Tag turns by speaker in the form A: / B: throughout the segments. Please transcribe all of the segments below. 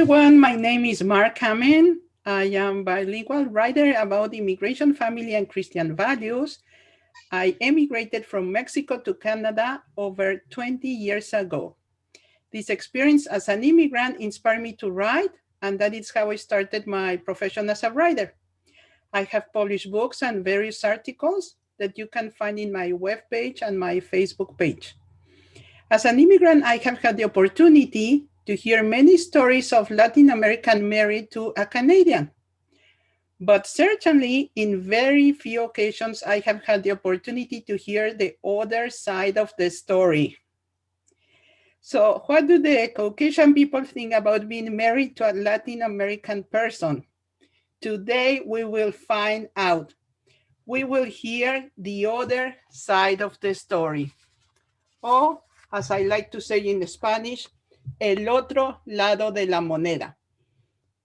A: everyone, my name is Mark Kamen. I am bilingual writer about immigration, family, and Christian values. I emigrated from Mexico to Canada over 20 years ago. This experience as an immigrant inspired me to write, and that is how I started my profession as a writer. I have published books and various articles that you can find in my webpage and my Facebook page. As an immigrant, I have had the opportunity to hear many stories of Latin American married to a Canadian. But certainly, in very few occasions, I have had the opportunity to hear the other side of the story. So what do the Caucasian people think about being married to a Latin American person? Today, we will find out. We will hear the other side of the story. Or, as I like to say in Spanish, el otro lado de la moneda.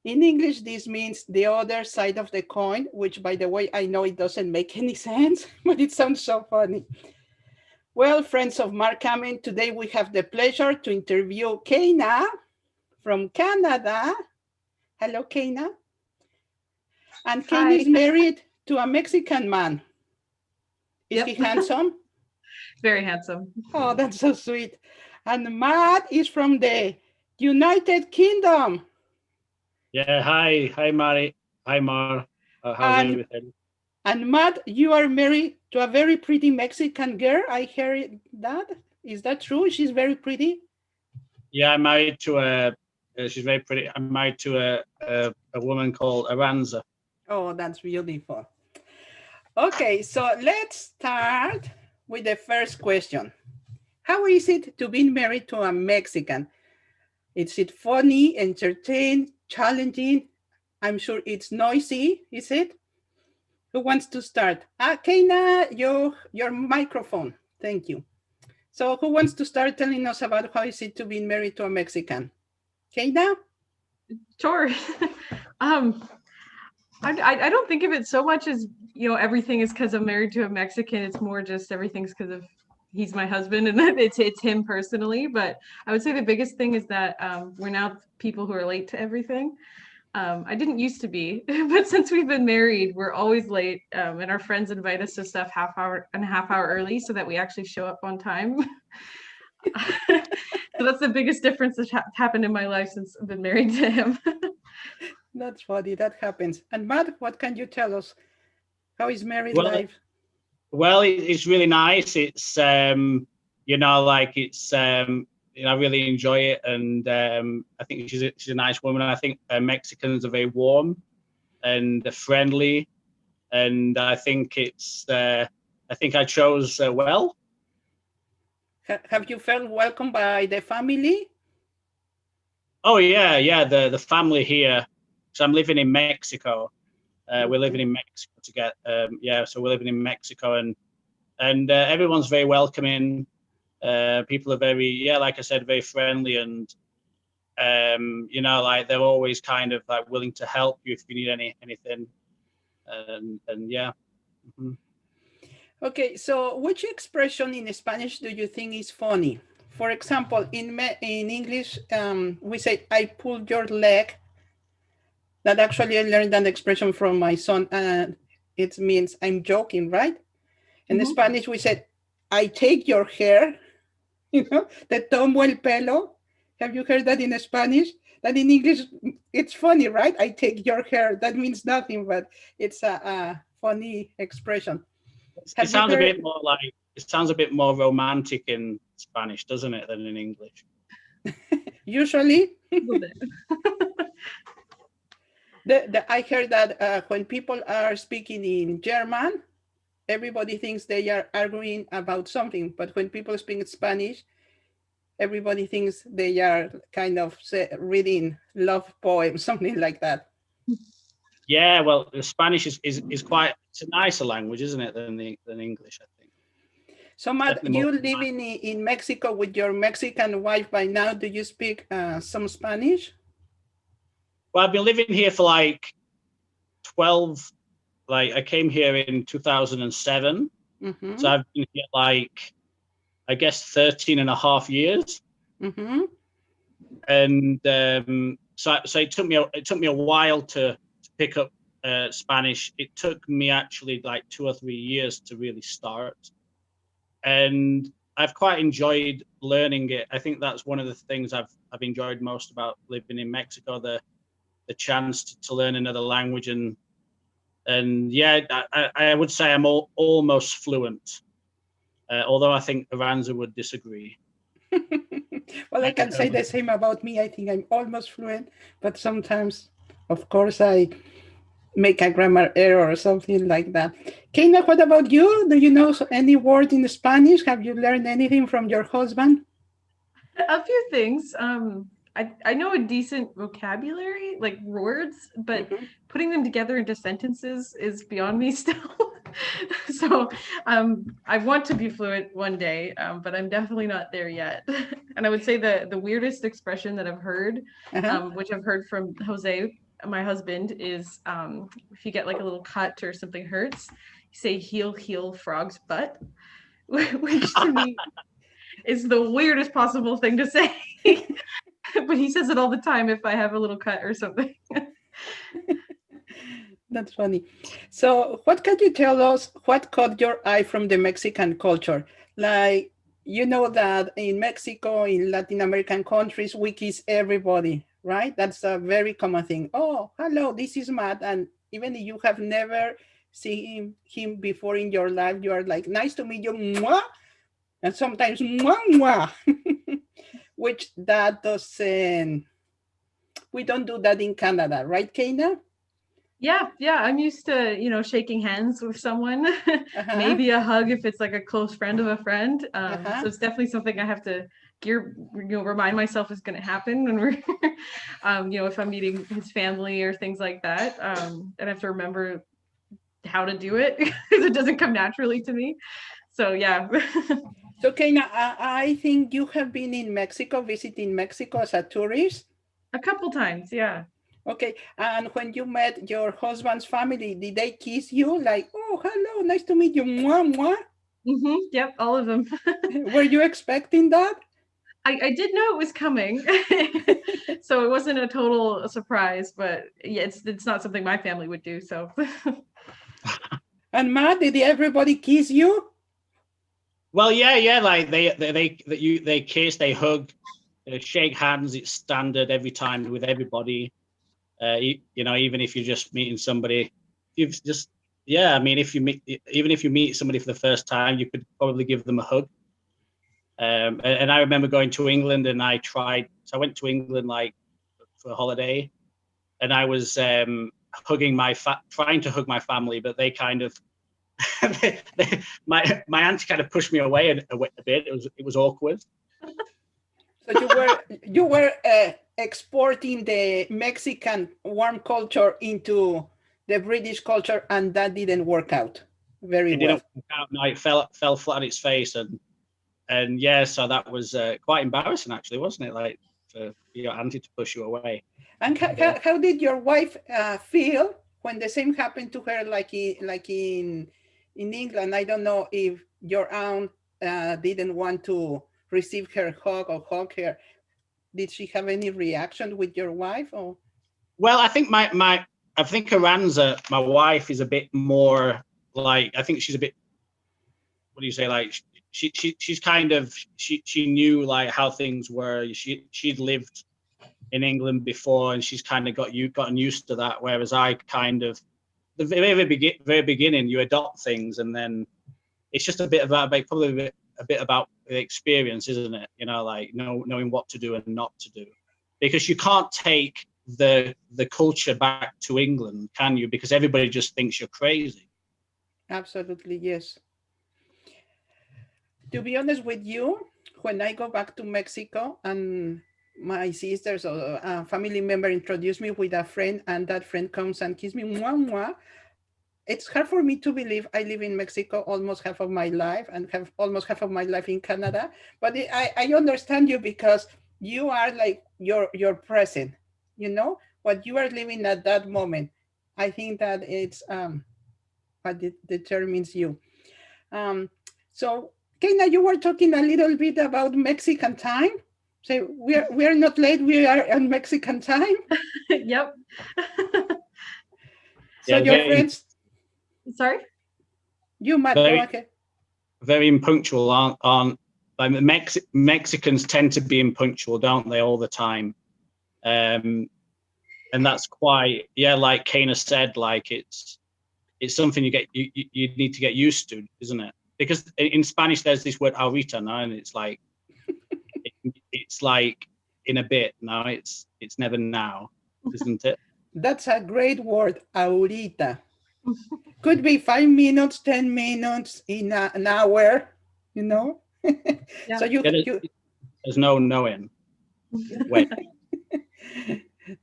A: In English, this means the other side of the coin, which, by the way, I know it doesn't make any sense, but it sounds so funny. Well, friends of Mark Kamen, today we have the pleasure to interview Keina from Canada. Hello, Keina. And Keina is married to a Mexican man. Is he handsome?
B: Very handsome.
A: Oh, that's so sweet. And Matt is from the United Kingdom.
C: Yeah, hi, Mari. Hi, Mar. How's everything?
A: And Matt, you are married to a very pretty Mexican girl. I heard that. Is that true? She's very pretty.
C: Yeah, I'm married to she's very pretty. I'm married to a woman called Aranza.
A: Oh, that's beautiful. Okay, so let's start with the first question. How is it to be married to a Mexican? Is it funny, entertaining, challenging? I'm sure it's noisy, is it? Who wants to start? Keina, your microphone. Thank you. So who wants to start telling us about how is it to be married to a Mexican? Keina?
B: Sure. I don't think of it so much as, everything is because I'm married to a Mexican. It's more just everything's because of he's my husband and it's him personally. But I would say the biggest thing is that we're now people who are late to everything. I didn't used to be, but since we've been married, we're always late. And our friends invite us to stuff half hour early so that we actually show up on time. So that's the biggest difference that's happened in my life since I've been married to him.
A: That's funny, that happens. And Matt, what can you tell us? How is married life?
C: Well, it's really nice. It's, I really enjoy it. And I think she's a nice woman. I think Mexicans are very warm and friendly. And I think I chose well.
A: Have you felt welcome by the family?
C: Oh, yeah. The family here. So I'm living in Mexico. We're living in Mexico so we're living in Mexico and everyone's very welcoming. People are very, like I said, very friendly and, they're always kind of like willing to help you if you need anything. And yeah. Mm-hmm.
A: Okay, so which expression in Spanish do you think is funny? For example, in English, we say, I pulled your leg. That actually I learned that expression from my son. It means I'm joking, right? In Spanish, we said, I take your hair. Te tomo el pelo. Have you heard that in Spanish? That in English, it's funny, right? I take your hair. That means nothing, but it's a funny expression.
C: It sounds a bit more romantic in Spanish, doesn't it, than in English?
A: Usually. I heard that when people are speaking in German, everybody thinks they are arguing about something. But when people speak Spanish, everybody thinks they are kind of reading love poems, something like that.
C: Yeah, well, the Spanish is quite, it's a nicer language, isn't it, than English, I think.
A: So, Matt, you living in Mexico with your Mexican wife by now. Do you speak some Spanish?
C: Well, I've been living here for I came here in 2007. Mm-hmm. So I've been here I guess 13 and a half years.
A: Mm-hmm.
C: And so it took me a while to pick up Spanish. It took me actually like 2 or 3 years to really start, and I've quite enjoyed learning it. I think that's one of the things I've enjoyed most about living in Mexico, the chance to learn another language, and yeah, I would say I'm almost fluent, although I think Aranza would disagree.
A: Well, I can say the same about me. I think I'm almost fluent, but sometimes, of course, I make a grammar error or something like that. Keina, what about you? Do you know any word in Spanish? Have you learned anything from your husband?
B: A few things. I know a decent vocabulary, like words, but putting them together into sentences is beyond me still. So I want to be fluent one day, but I'm definitely not there yet. And I would say the weirdest expression that I've heard, which I've heard from Jose, my husband, is if you get like a little cut or something hurts, you say heel frog's butt, which to me is the weirdest possible thing to say. But he says it all the time if I have a little cut or something.
A: That's funny. So what can you tell us, what caught your eye from the Mexican culture? Like, you know that in Mexico, in Latin American countries, we kiss everybody, right? That's a very common thing. Oh, hello, this is Matt. And even if you have never seen him before in your life, you are like, nice to meet you, mwah! And sometimes, mwah, mwah. Which that doesn't, we don't do that in Canada, right, Keina?
B: Yeah, I'm used to, shaking hands with someone, maybe a hug if it's like a close friend of a friend. So it's definitely something I have to remind myself is going to happen when we're, if I'm meeting his family or things like that. And I have to remember how to do it because it doesn't come naturally to me. So, yeah.
A: So, Keina, I think you have been in Mexico, visiting Mexico as a tourist.
B: A couple times, yeah.
A: Okay, and when you met your husband's family, did they kiss you? Like, oh, hello, nice to meet you, mwah, mwah?
B: Yep, all of them.
A: Were you expecting that?
B: I did know it was coming, so it wasn't a total surprise, but yeah, it's not something my family would do, so.
A: And Matt, did everybody kiss you?
C: Well, yeah, like they kiss, they hug, they shake hands. It's standard every time with everybody. Even if you're just meeting somebody, even if you meet somebody for the first time, you could probably give them a hug. And I remember going to England, and I went to England like for a holiday, and I was trying to hug my family, but they kind of my auntie kind of pushed me away a bit. It was awkward.
A: So you were exporting the Mexican warm culture into the British culture, and that didn't work out very well. It didn't work
C: out. No, it fell flat on its face, and yeah, so that was quite embarrassing, actually, wasn't it? Like for your auntie to push you away.
A: And how did your wife feel when the same happened to her, like in England? I don't know if your aunt didn't want to receive her hug or hug her. Did she have any reaction with your wife? Or?
C: Well, I think I think Aranza, my wife, is a bit more like, I think she's a bit, what do you say? Like she's kind of, she knew like how things were. She'd lived in England before, and she's kind of gotten used to that. Whereas I kind of, the very beginning, you adopt things, and then it's just a bit about probably a bit about the experience, isn't it? Like knowing what to do and not to do, because you can't take the culture back to England, can you? Because everybody just thinks you're crazy.
A: Absolutely, yes. To be honest with you, when I go back to Mexico and my sisters or a family member introduced me with a friend, and that friend comes and kisses me, mwah, mwah, it's hard for me to believe I live in Mexico almost half of my life and have almost half of my life in Canada. But I understand you, because you are like your present, what you are living at that moment. I think that it's what determines you. So Keina, you were talking a little bit about Mexican time. So we are not late. We are on Mexican time.
B: Yep.
A: So
C: Yeah,
A: your friends,
B: Sorry.
A: you Matt, go
C: very,
A: ahead.
C: very impunctual, aren't like Mexicans tend to be impunctual, don't they, all the time? And that's quite, yeah, like Kana said, like it's something you need to get used to, isn't it? Because in Spanish there's this word ahorita now, and it's like it's like in a bit. No, it's never now, isn't it?
A: That's a great word, ahorita. Could be 5 minutes, 10 minutes, in an hour, you know?
B: Yeah.
A: So
C: There's no knowing when.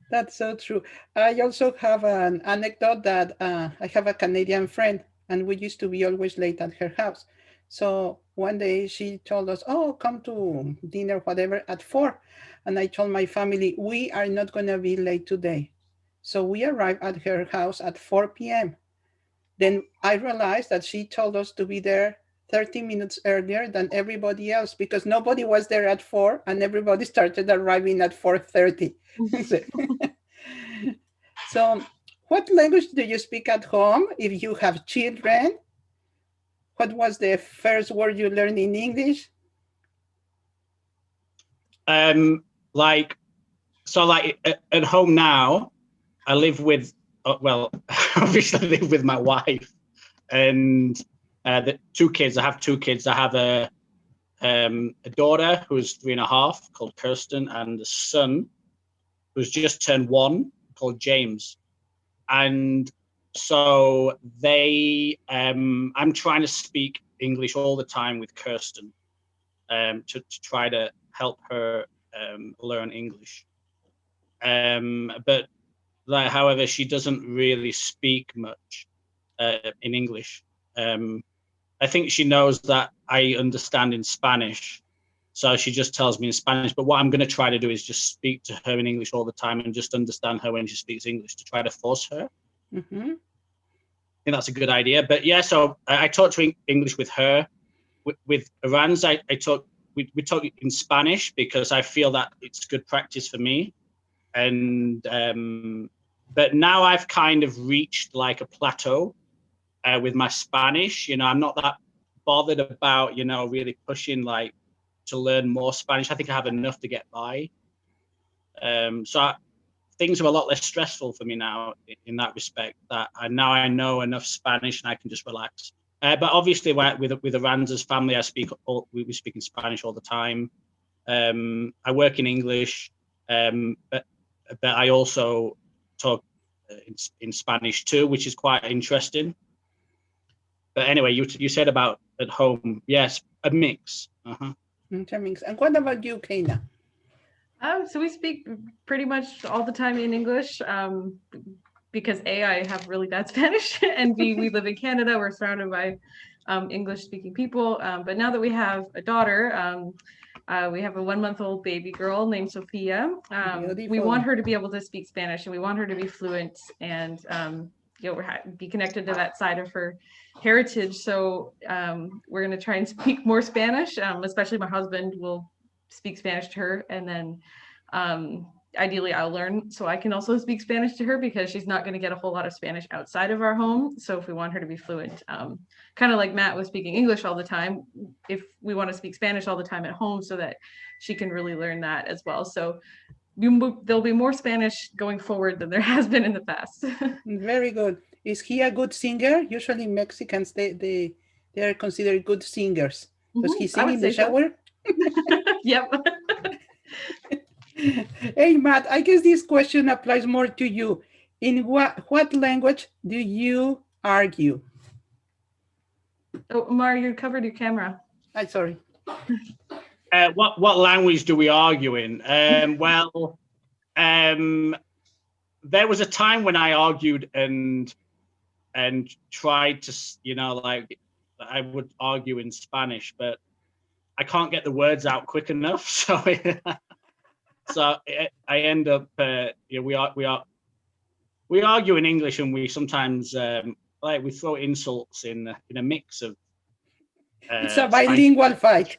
A: That's so true. I also have an anecdote that I have a Canadian friend, and we used to be always late at her house. So one day she told us, "Oh, come to dinner, whatever, at 4." And I told my family, "We are not going to be late today." So we arrived at her house at 4 p.m. Then I realized that she told us to be there 30 minutes earlier than everybody else, because nobody was there at 4 and everybody started arriving at 4:30. So what language do you speak at home if you have children? What was the first word you learned in English?
C: Like at home now, I live with, well, obviously I live with my wife and the 2 kids. I have 2 kids. I have a daughter who's 3.5 called Kirsten, and a son who's just turned 1 called James. And so I'm trying to speak English all the time with Kirsten to try to help her learn English. But however, she doesn't really speak much in English. I think she knows that I understand in Spanish, so she just tells me in Spanish. But what I'm going to try to do is just speak to her in English all the time and just understand her when she speaks English, to try to force her.
A: Mm-hmm.
C: I think that's a good idea. But yeah, so I talk to English with her. With Aranz, we talk in Spanish because I feel that it's good practice for me. And but now I've kind of reached like a plateau with my Spanish. You know, I'm not that bothered about, you know, really pushing like to learn more Spanish. I think I have enough to get by. Things are a lot less stressful for me now in that respect, that now I know enough Spanish and I can just relax. But obviously with Aranza's family, we speak in Spanish all the time. I work in English, but I also talk in Spanish too, which is quite interesting. But anyway, you said about at home, yes, a mix. Uh-huh.
A: A mix. And what about you, Kana?
B: So we speak pretty much all the time in English because A, I have really bad Spanish, and B, we live in Canada. We're surrounded by English-speaking people. But now that we have a daughter, we have a 1-month-old baby girl named Sophia. We want her to be able to speak Spanish, and we want her to be fluent and be connected to that side of her heritage. So we're going to try and speak more Spanish, especially my husband will speak Spanish to her, and then ideally I'll learn so I can also speak Spanish to her, because she's not going to get a whole lot of Spanish outside of our home. So if we want her to be fluent, kind of like Matt was speaking English all the time, if we want to speak Spanish all the time at home, so that she can really learn that as well. So there'll be more Spanish going forward than there has been in the past.
A: Very good. Is he a good singer? Usually Mexicans, they are considered good singers. Does he sing in the shower?
B: Yep.
A: Hey, Matt, I guess this question applies more to you. In what language do you argue?
B: Oh, Omar, you covered your camera.
A: I'm sorry.
C: What language do we argue in? Well, there was a time when I argued and tried to, you know, like I would argue in Spanish, but I can't get the words out quick enough. So I end up, we argue in English, and we sometimes we throw insults in a mix of.
A: It's a bilingual fight.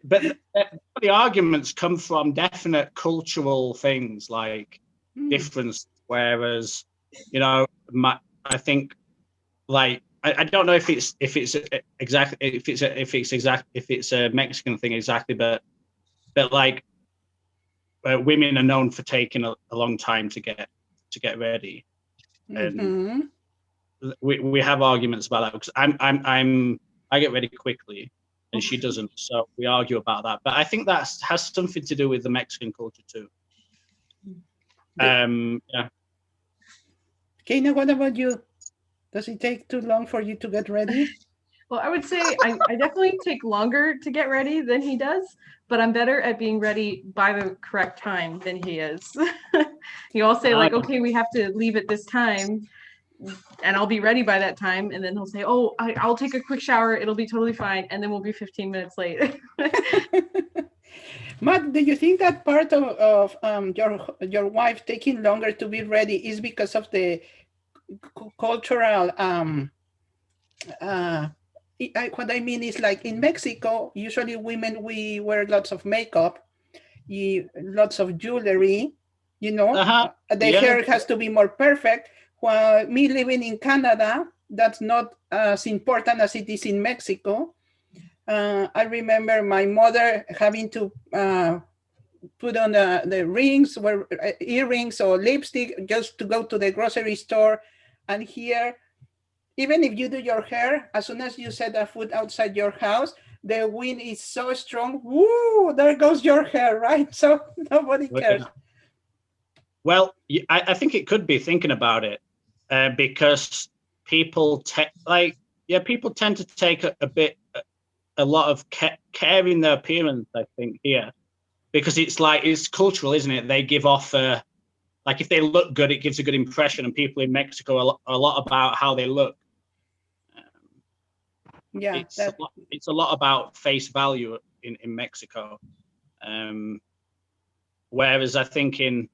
C: but the arguments come from definite cultural things like difference. Whereas, you know, I think, like, I don't know if it's a Mexican thing exactly, but like, women are known for taking a long time to get ready, and we have arguments about that because I get ready quickly and she doesn't, so we argue about that. But I think that has something to do with the Mexican culture too. Yeah.
A: Keina, what about you? Does it take too long for you to get ready?
B: Well, I would say I definitely take longer to get ready than he does, but I'm better at being ready by the correct time than he is. You all say like, okay, we have to leave at this time, and I'll be ready by that time. And then he'll say, oh, I'll take a quick shower. It'll be totally fine. And then we'll be 15 minutes late.
A: Matt, do you think that part of your wife taking longer to be ready is because of the cultural what I mean is, like, in Mexico, usually women, we wear lots of makeup, lots of jewelry, you know, the hair has to be more perfect. While me living in Canada, that's not as important as it is in Mexico. I remember my mother having to put on the rings, earrings or lipstick, just to go to the grocery store. And here, even if you do your hair, as soon as you set a foot outside your house, the wind is so strong. Woo! There goes your hair, right? So nobody cares.
C: Well, I think it could be, thinking about it, because people people tend to take a lot of care in their appearance, I think, here, because it's cultural, isn't it? They give off like, if they look good, it gives a good impression, and people in Mexico are a lot about how they look.
A: Yeah,
C: it's a lot about face value in Mexico, whereas I think in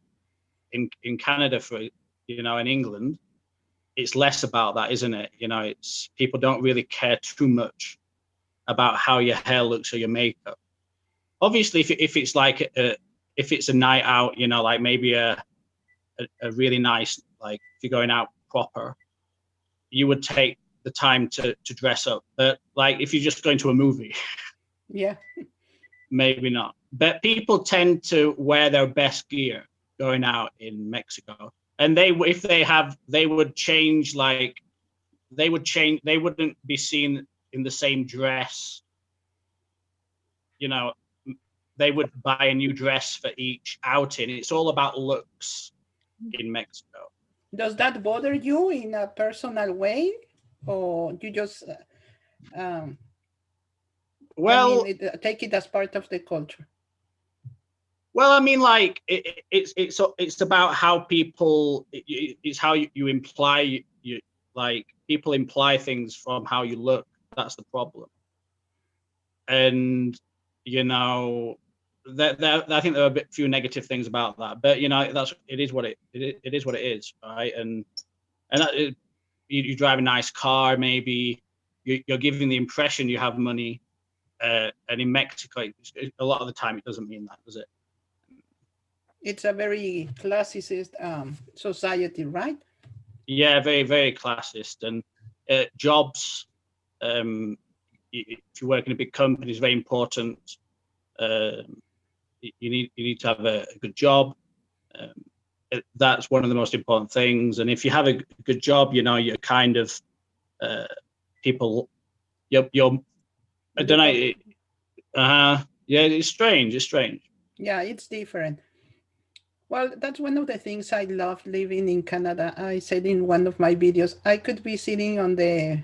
C: Canada, for in England, it's less about that, isn't it? It's, people don't really care too much about how your hair looks or your makeup. Obviously, if it's like if it's a night out, like maybe a really nice, like, if you're going out proper, you would take the time to dress up. But like, if you're just going to a movie,
A: yeah,
C: maybe not. But people tend to wear their best gear going out in Mexico, and they would change, like, they wouldn't be seen in the same dress. They would buy a new dress for each outing. It's all about looks in Mexico.
A: Does that bother you in a personal way, or you just take it as part of the culture?
C: Well, I mean, like, it's about how people. It's how you imply. Like, people imply things from how you look. That's the problem. And I think there are a few negative things about that, but it is what it is, right? And that, you drive a nice car, maybe you're giving the impression you have money, and in Mexico, a lot of the time it doesn't mean that, does it?
A: It's a very classist society, right?
C: Yeah, very, very classist. And jobs, if you work in a big company, is very important. You need to have a good job. That's one of the most important things. And if you have a good job, you're kind of people. You're I don't know. Yeah, it's strange. It's strange.
A: Yeah, it's different. Well, that's one of the things I love living in Canada. I said in one of my videos, I could be sitting on the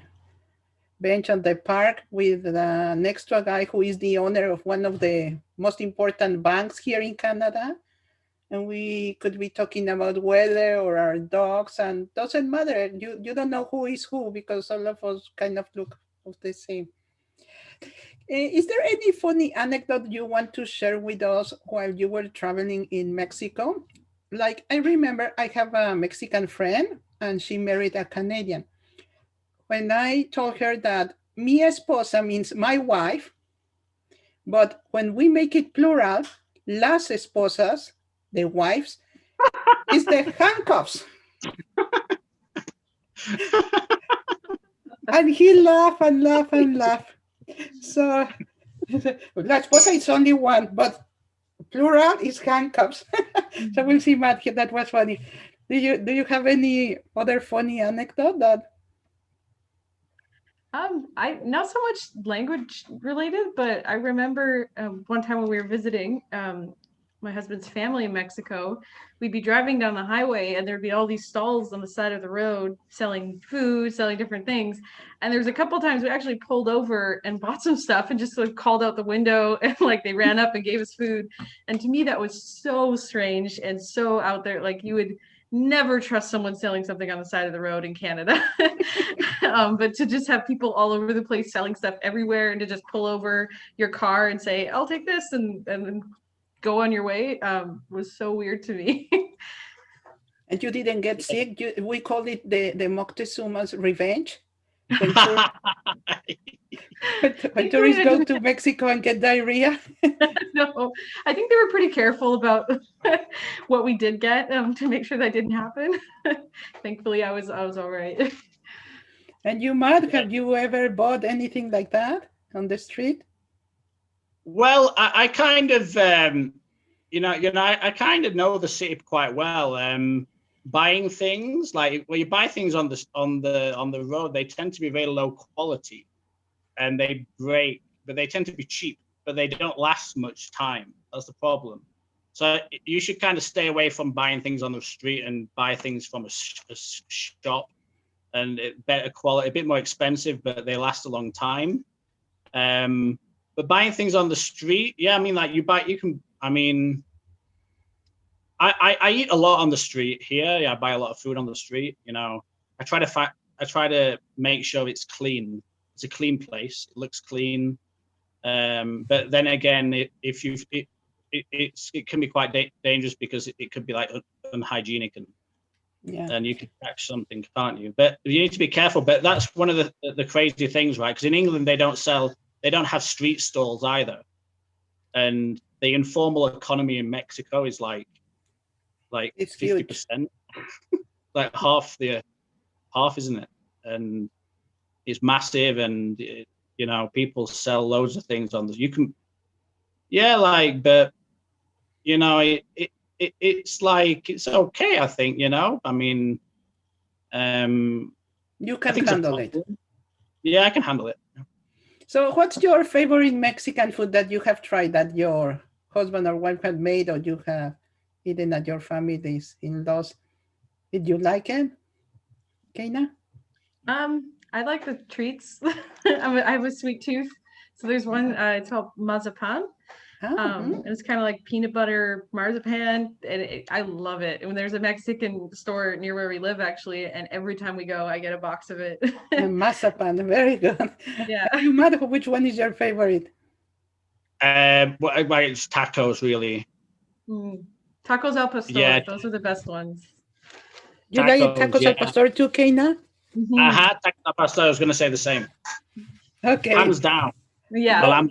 A: bench at the park with next to a guy who is the owner of one of the most important banks here in Canada. And we could be talking about weather or our dogs, and doesn't matter. You don't know who is who, because all of us kind of look the same. Is there any funny anecdote you want to share with us while you were traveling in Mexico? Like, I remember I have a Mexican friend and she married a Canadian. When I told her that mi esposa means my wife, But when we make it plural, las esposas, the wives, is the handcuffs. And he laughed and laughed and laughed. So la esposa is only one, but plural is handcuffs. So we'll see, Matt. That was funny. Do you have any other funny anecdote that?
B: I not so much language related, but I remember one time when we were visiting my husband's family in Mexico, we'd be driving down the highway and there'd be all these stalls on the side of the road selling food, selling different things. And there's a couple times we actually pulled over and bought some stuff and just sort of called out the window and like they ran up and gave us food. And to me, that was so strange and so out there. Like you would never trust someone selling something on the side of the road in Canada. But to just have people all over the place selling stuff everywhere and to just pull over your car and say, I'll take this and then go on your way was so weird to me.
A: And you didn't get sick? We call it the Moctezuma's revenge. When tourists go to Mexico and get diarrhea.
B: No, I think they were pretty careful about what we did get to make sure that didn't happen. Thankfully, I was all right.
A: And you, Matt, have you ever bought anything like that on the street?
C: Well, I kind of, I kind of know the city quite well. Buying things like when you buy things on the road, they tend to be very low quality, and they break, but they tend to be cheap, but they don't last much time. That's the problem. So you should kind of stay away from buying things on the street and buy things from a shop, and better quality, a bit more expensive, but they last a long time. But buying things on the street, yeah, I mean, like I eat a lot on the street here. Yeah, I buy a lot of food on the street. I try to make sure it's clean. It's a clean place. It looks clean. But then again, it can be quite dangerous because it could be like unhygienic and you could catch something, can't you? But you need to be careful. But that's one of the crazy things, right? Because in England they don't have street stalls either, and the informal economy in Mexico is like
A: it's
C: 50%, like half, isn't it? And it's massive, and people sell loads of things on this. But it's like it's okay, I think. I mean,
A: you can handle it.
C: Yeah, I can handle it.
A: So what's your favorite Mexican food that you have tried that your husband or wife had made, or you have eaten at your family's in-laws? Did you like it, Keina?
B: I like the treats. I have a sweet tooth. So there's one, it's called marzipan. And it's kind of like peanut butter marzipan, and I love it. And when there's a Mexican store near where we live, actually, and every time we go, I get a box of it.
A: Marzipan, very good. Yeah. You, Matt, which one is your favorite?
C: It's tacos, really.
B: Tacos al pastor. Yeah. Those are the best ones.
A: You like tacos al pastor too, Keina?
C: Tacos al pastor. I was going to say the same.
A: Okay.
C: Hands down.
B: Yeah.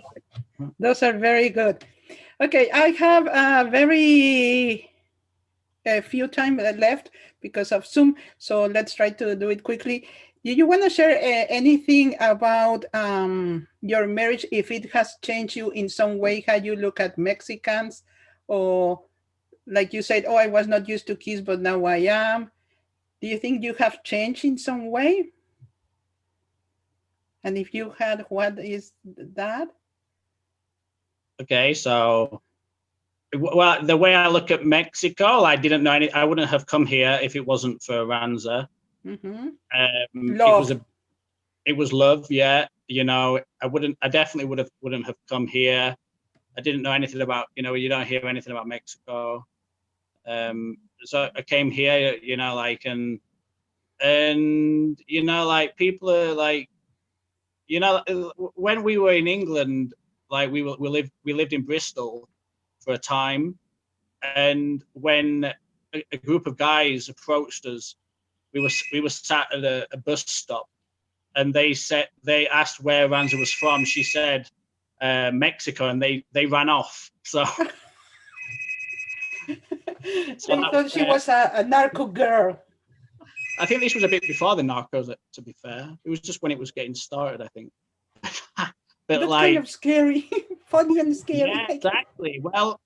A: Those are very good. Okay, I have a few time left because of Zoom, so let's try to do it quickly. Do you want to share anything about your marriage, if it has changed you in some way, how you look at Mexicans, or like you said, oh, I was not used to kiss, but now I am. Do you think you have changed in some way? And if you had, what is that?
C: Okay, so, well, the way I look at Mexico, I didn't know I wouldn't have come here if it wasn't for Aranza.
A: Love.
C: It was love, yeah. I definitely wouldn't have come here. I didn't know anything about, you don't hear anything about Mexico. So I came here, and people are like, when we were in England, like we lived in Bristol for a time, and when a group of guys approached us, we were sat at a bus stop, and they asked where Aranza was from. She said Mexico, and they ran off. So,
A: So I thought she was a narco girl.
C: I think this was a bit before the Narcos, to be fair. It was just when it was getting started, I think. But
A: That's
C: like,
A: kind of scary, funny and scary.
C: yeah, exactly. Well,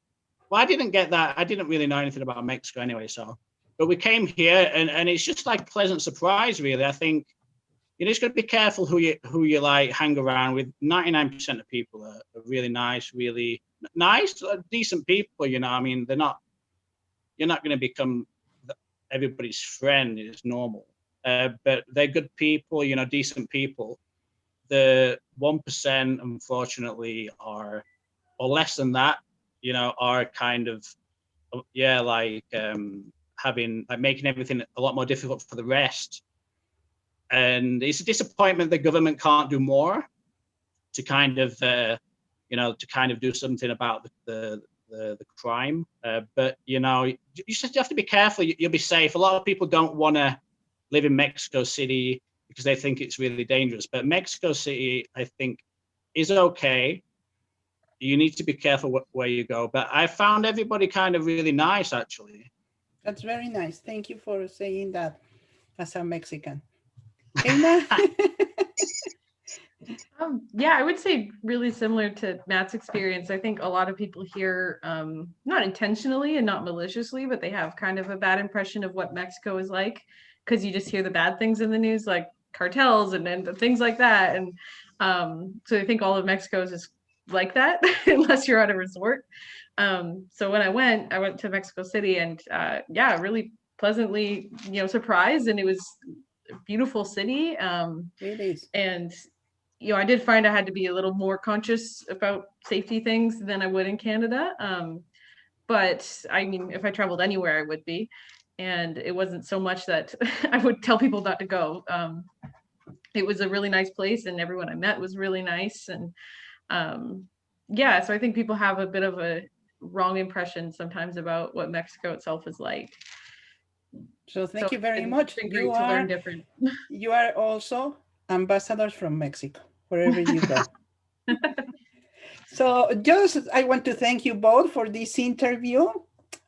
C: I didn't get that. I didn't really know anything about Mexico anyway. So, but we came here, and it's just like pleasant surprise, really. I think you just got to be careful who you like hang around with. 99% of people are really nice, decent people. You know, I mean, you're not going to become everybody's friend. It's normal, but they're good people. You know, decent people. The 1%, unfortunately, or less than that, you know, are kind of, making everything a lot more difficult for the rest. And it's a disappointment the government can't do more to kind of, do something about the crime. But you know, you just have to be careful. You'll be safe. A lot of people don't want to live in Mexico City because they think it's really dangerous. But Mexico City, I think, is okay. You need to be careful where you go. But I found everybody kind of really nice, actually.
A: That's very nice. Thank you for saying that as a Mexican. Keina?
B: Yeah, I would say really similar to Matt's experience. I think a lot of people here, not intentionally and not maliciously, but they have kind of a bad impression of what Mexico is like because you just hear the bad things in the news, like cartels and things like that. And so I think all of Mexico is just like that, unless you're at a resort. So when I went to Mexico City, and really pleasantly, surprised, and it was a beautiful city.
A: It is.
B: And I did find I had to be a little more conscious about safety things than I would in Canada. But I mean, if I traveled anywhere, I would be. And it wasn't so much that I would tell people not to go. It was a really nice place, and everyone I met was really nice. And so I think people have a bit of a wrong impression sometimes about what Mexico itself is like.
A: So thank you very much.
B: It's been great to learn different.
A: You are also ambassadors from Mexico, wherever you go. So I want to thank you both for this interview.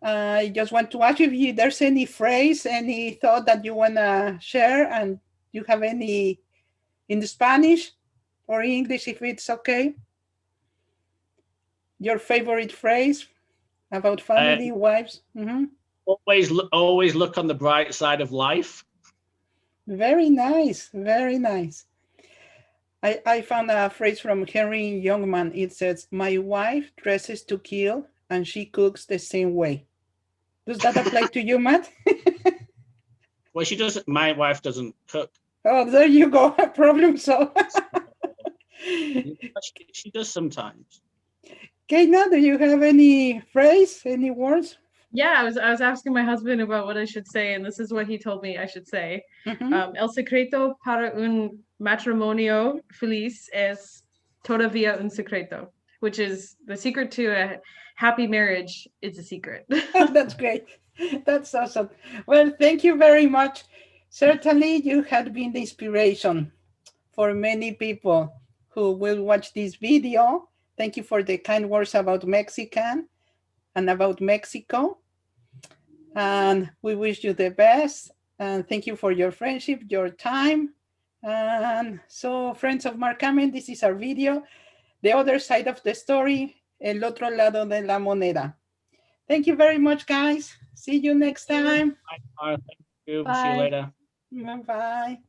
A: I just want to ask you if there's any phrase, any thought that you want to share, and you have any in the Spanish or English, if it's okay. Your favorite phrase about family, wives? Mm-hmm.
C: Always look on the bright side of life.
A: Very nice, very nice. I found a phrase from Henry Youngman. It says, "My wife dresses to kill and she cooks the same way." Does that apply to you, Matt?
C: Well, she doesn't. My wife doesn't cook.
A: Oh, there you go. A problem solved.
C: She does sometimes.
A: Keina, do you have any phrase, any words?
B: Yeah, I was asking my husband about what I should say, and this is what he told me I should say. Mm-hmm. El secreto para un matrimonio feliz es todavía un secreto, which is the secret to a happy marriage is a secret.
A: That's great. That's awesome. Well, thank you very much. Certainly, you had been the inspiration for many people who will watch this video. Thank you for the kind words about Mexican and about Mexico. And we wish you the best. And thank you for your friendship, your time. And so, friends of Mark Kamen, this is our video. The other side of the story, el otro lado de la moneda. Thank you very much, guys. See you next time.
C: Bye. Thank you.
B: Bye.
C: See you later.
A: Bye.